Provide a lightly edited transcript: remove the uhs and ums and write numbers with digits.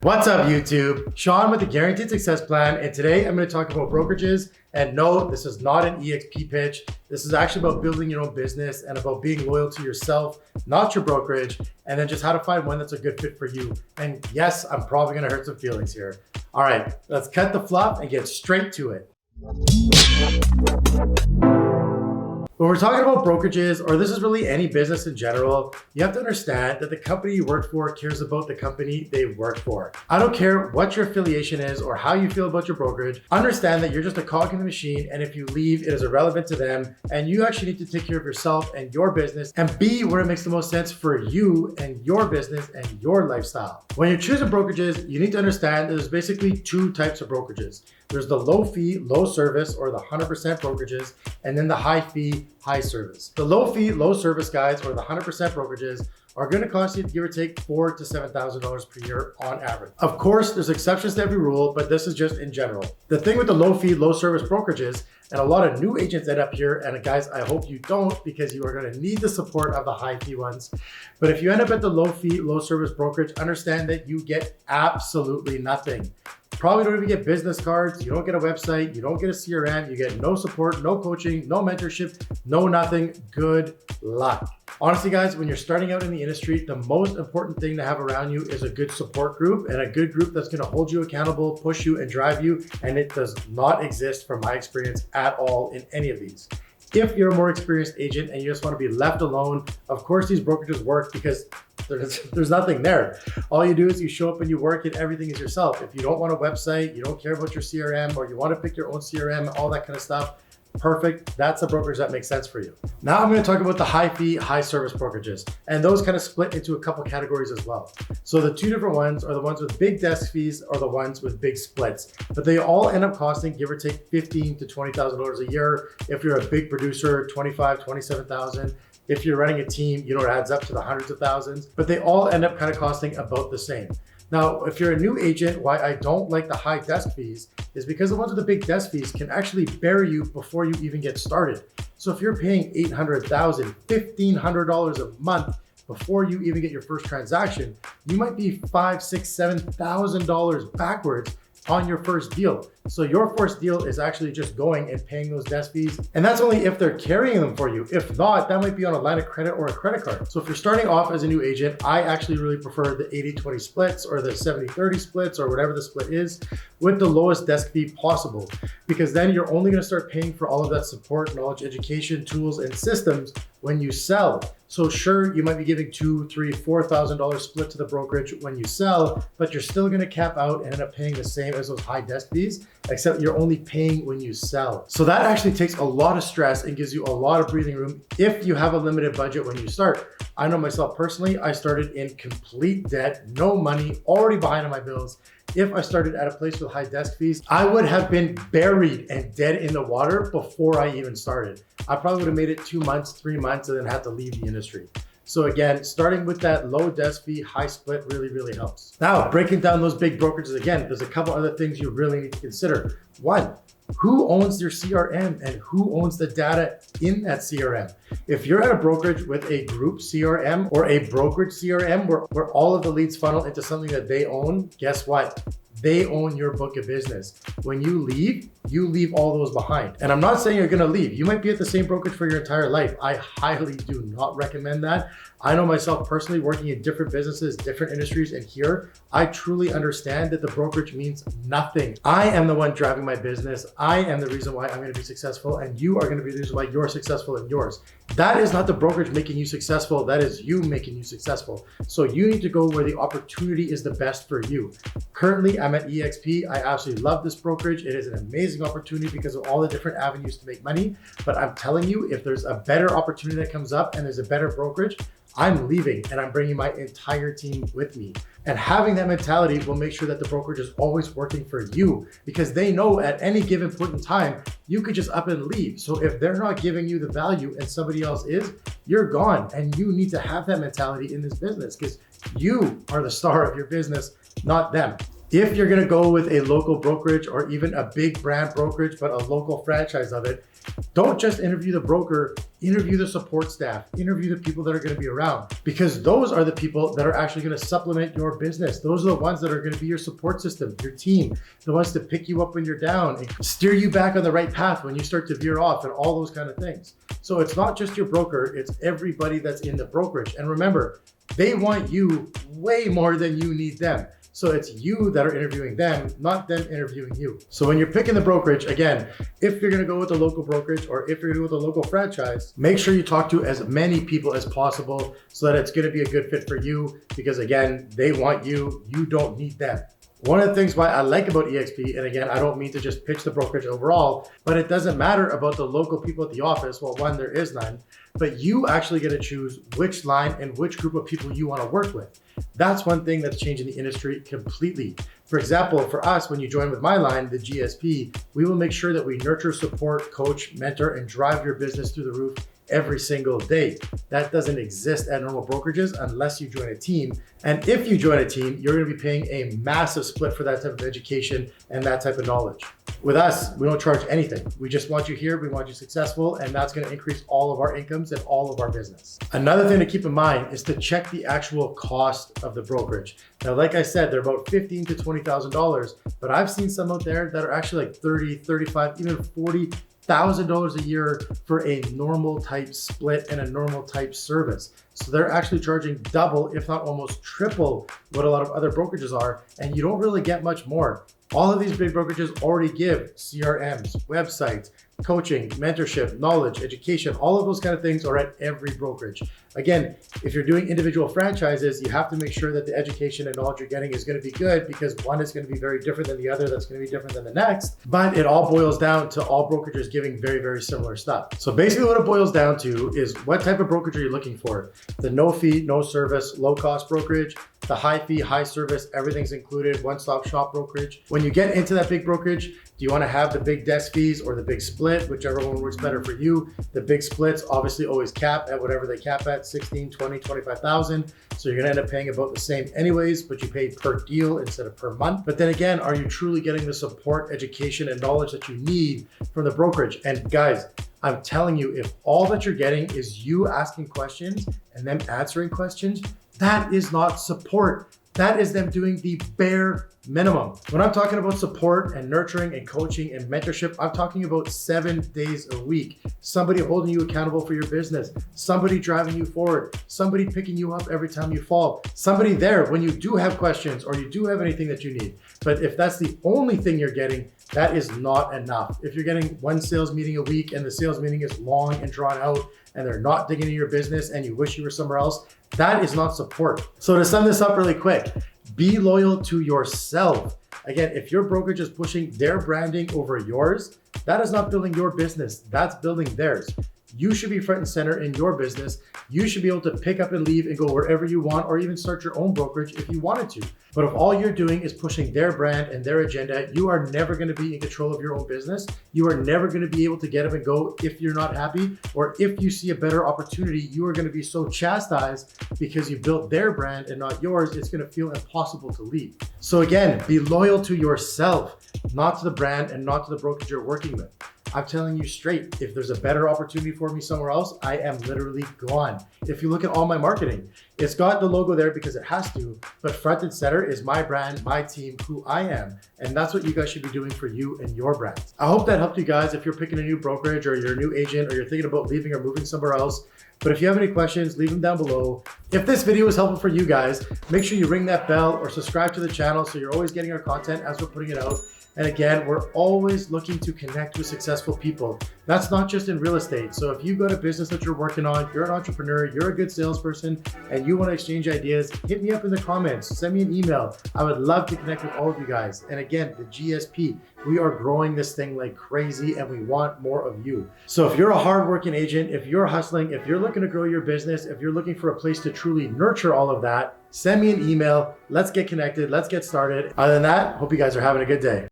What's up, YouTube? Sean with the Guaranteed Success Plan, and today I'm going to talk about brokerages. And no, this is not an EXP pitch. This is actually about building your own business and about being loyal to yourself, not your brokerage, and then just how to find one that's a good fit for you. And yes, I'm probably going to hurt some feelings here. All right, let's cut the fluff and get straight to it. When we're talking about brokerages, or this is really any business in general, you have to understand that the company you work for cares about the company they work for. I don't care what your affiliation is or how you feel about your brokerage. Understand that you're just a cog in the machine, and if you leave, it is irrelevant to them, and you actually need to take care of yourself and your business and be where it makes the most sense for you and your business and your lifestyle. When you're choosing brokerages, you need to understand that there's basically two types of brokerages. There's the low fee, low service, or the 100% brokerages, and then the high fee, high service. The low fee, low service guys, or the 100% brokerages, are going to cost you, give or take, $4,000 to $7,000 per year on average. Of course, there's exceptions to every rule, but this is just in general. The thing with the low fee, low service brokerages, and a lot of new agents end up here, and guys, I hope you don't, because you are going to need the support of the high fee ones. But if you end up at the low fee, low service brokerage, understand that you get absolutely nothing. Probably don't even get business cards, you don't get a website, you don't get a CRM, you get no support, no coaching, no mentorship, no nothing. Good luck. Honestly, guys, when you're starting out in the industry, the most important thing to have around you is a good support group, and a good group that's going to hold you accountable, push you, and drive you. And it does not exist from my experience at all in any of these. If you're a more experienced agent and you just want to be left alone, of course these brokerages work because there's nothing there. All you do is you show up and you work, and everything is yourself. If you don't want a website, you don't care about your CRM, or you want to pick your own CRM, all that kind of stuff, perfect. That's a brokerage that makes sense for you. Now I'm going to talk about the high fee, high service brokerages, and those kind of split into a couple categories as well. So the two different ones are the ones with big desk fees or the ones with big splits, but they all end up costing, give or take, $15,000 to $20,000 a year. If you're a big producer, $25,000, $27,000. If you're running a team, it adds up to the hundreds of thousands, but they all end up kind of costing about the same. Now, if you're a new agent, why I don't like the high desk fees is because the ones with the big desk fees can actually bury you before you even get started. So if you're paying $800,000, $1,500 a month before you even get your first transaction, you might be $5,000, $6,000, $7,000 backwards on your first deal. So your first deal is actually just going and paying those desk fees. And that's only if they're carrying them for you. If not, that might be on a line of credit or a credit card. So if you're starting off as a new agent, I actually really prefer the 80-20 splits or the 70-30 splits or whatever the split is with the lowest desk fee possible, because then you're only going to start paying for all of that support, knowledge, education, tools, and systems when you sell. So sure, you might be giving $2,000, $3,000, $4,000 split to the brokerage when you sell, but you're still going to cap out and end up paying the same as those high desk fees, except you're only paying when you sell. So that actually takes a lot of stress and gives you a lot of breathing room if you have a limited budget when you start. I know myself personally, I started in complete debt, no money, already behind on my bills. If I started at a place with high desk fees, I would have been buried and dead in the water before I even started. I probably would have made it 2 months, 3 months, and then had to leave the industry. So again, starting with that low desk fee, high split really, really helps. Now, breaking down those big brokerages again, there's a couple other things you really need to consider. One, who owns your CRM and who owns the data in that CRM? If you're at a brokerage with a group CRM or a brokerage CRM where all of the leads funnel into something that they own, guess what? They own your book of business. When you leave all those behind. And I'm not saying you're gonna leave. You might be at the same brokerage for your entire life. I highly do not recommend that. I know myself personally working in different businesses, different industries, and here, I truly understand that the brokerage means nothing. I am the one driving my business. I am the reason why I'm gonna be successful, and you are gonna be the reason why you're successful in yours. That is not the brokerage making you successful. That is you making you successful. So you need to go where the opportunity is the best for you. Currently, I'm at EXP. I absolutely love this brokerage. It is an amazing opportunity because of all the different avenues to make money. But I'm telling you, if there's a better opportunity that comes up and there's a better brokerage, I'm leaving and I'm bringing my entire team with me. And having that mentality will make sure that the brokerage is always working for you, because they know at any given point in time, you could just up and leave. So if they're not giving you the value and somebody else is, you're gone. And you need to have that mentality in this business because you are the star of your business, not them. If you're gonna go with a local brokerage or even a big brand brokerage, but a local franchise of it, don't just interview the broker, interview the support staff, interview the people that are going to be around, because those are the people that are actually going to supplement your business. Those are the ones that are going to be your support system, your team, the ones to pick you up when you're down and steer you back on the right path when you start to veer off and all those kind of things. So it's not just your broker, it's everybody that's in the brokerage. And remember, they want you way more than you need them. So it's you that are interviewing them, not them interviewing you. So when you're picking the brokerage, again, if you're gonna go with the local brokerage or if you're gonna go with the local franchise, make sure you talk to as many people as possible so that it's gonna be a good fit for you, because again, they want you, you don't need them. One of the things why I like about EXP, and again, I don't mean to just pitch the brokerage overall, but it doesn't matter about the local people at the office. Well, one, there is none, but you actually get to choose which line and which group of people you want to work with. That's one thing that's changing the industry completely. For example, for us, when you join with my line, the GSP, we will make sure that we nurture, support, coach, mentor, and drive your business through the roof every single day. That doesn't exist at normal brokerages unless you join a team. And if you join a team, you're going to be paying a massive split for that type of education and that type of knowledge. With us, we don't charge anything. We just want you here, we want you successful, and that's going to increase all of our incomes and all of our business. Another thing to keep in mind is to check the actual cost of the brokerage. Now, like I said, they're about $15,000 to $20,000, but I've seen some out there that are actually like $30,000, $35,000, even $40,000 a year for a normal type split and a normal type service. So they're actually charging double, if not almost triple, what a lot of other brokerages are, and you don't really get much more. All of these big brokerages already give CRMs, websites, coaching, mentorship, knowledge, education, all of those kind of things are at every brokerage. Again, if you're doing individual franchises, you have to make sure that the education and knowledge you're getting is going to be good, because one is going to be very different than the other, that's going to be different than the next. But it all boils down to all brokerages giving very, very similar stuff. So basically what it boils down to is what type of brokerage are you looking for? The no fee, no service, low cost brokerage, the high fee, high service, everything's included, one-stop shop brokerage. When you get into that big brokerage, do you want to have the big desk fees or the big split, whichever one works better for you? The big splits obviously always cap at whatever they cap at, 16, 20, 25,000. So you're gonna end up paying about the same anyways, but you pay per deal instead of per month. But then again, are you truly getting the support, education, and knowledge that you need from the brokerage? And guys, I'm telling you, if all that you're getting is you asking questions and them answering questions, that is not support. That is them doing the bare minimum. When I'm talking about support and nurturing and coaching and mentorship, I'm talking about 7 days a week. Somebody holding you accountable for your business, somebody driving you forward, somebody picking you up every time you fall, somebody there when you do have questions or you do have anything that you need. But if that's the only thing you're getting, that is not enough. If you're getting one sales meeting a week and the sales meeting is long and drawn out and they're not digging into your business and you wish you were somewhere else, that is not support. So to sum this up really quick, be loyal to yourself. Again, if your brokerage is pushing their branding over yours, that is not building your business, that's building theirs. You should be front and center in your business. You should be able to pick up and leave and go wherever you want, or even start your own brokerage if you wanted to. But if all you're doing is pushing their brand and their agenda, you are never going to be in control of your own business. You are never going to be able to get up and go if you're not happy, or if you see a better opportunity, you are going to be so chastised because you built their brand and not yours, it's going to feel impossible to leave. So again, be loyal to yourself, not to the brand and not to the brokerage you're working with. I'm telling you straight, if there's a better opportunity for me somewhere else, I am literally gone. If you look at all my marketing, it's got the logo there because it has to, but front and center is my brand, my team, who I am. And that's what you guys should be doing for you and your brand. I hope that helped you guys if you're picking a new brokerage or you're a new agent or you're thinking about leaving or moving somewhere else. But if you have any questions, leave them down below. If this video was helpful for you guys, make sure you ring that bell or subscribe to the channel so you're always getting our content as we're putting it out. And again, we're always looking to connect with successful people. That's not just in real estate. So if you've got a business that you're working on, you're an entrepreneur, you're a good salesperson, and you want to exchange ideas, hit me up in the comments, send me an email. I would love to connect with all of you guys. And again, the GSP, we are growing this thing like crazy and we want more of you. So if you're a hardworking agent, if you're hustling, if you're looking to grow your business, if you're looking for a place to truly nurture all of that, send me an email. Let's get connected. Let's get started. Other than that, hope you guys are having a good day.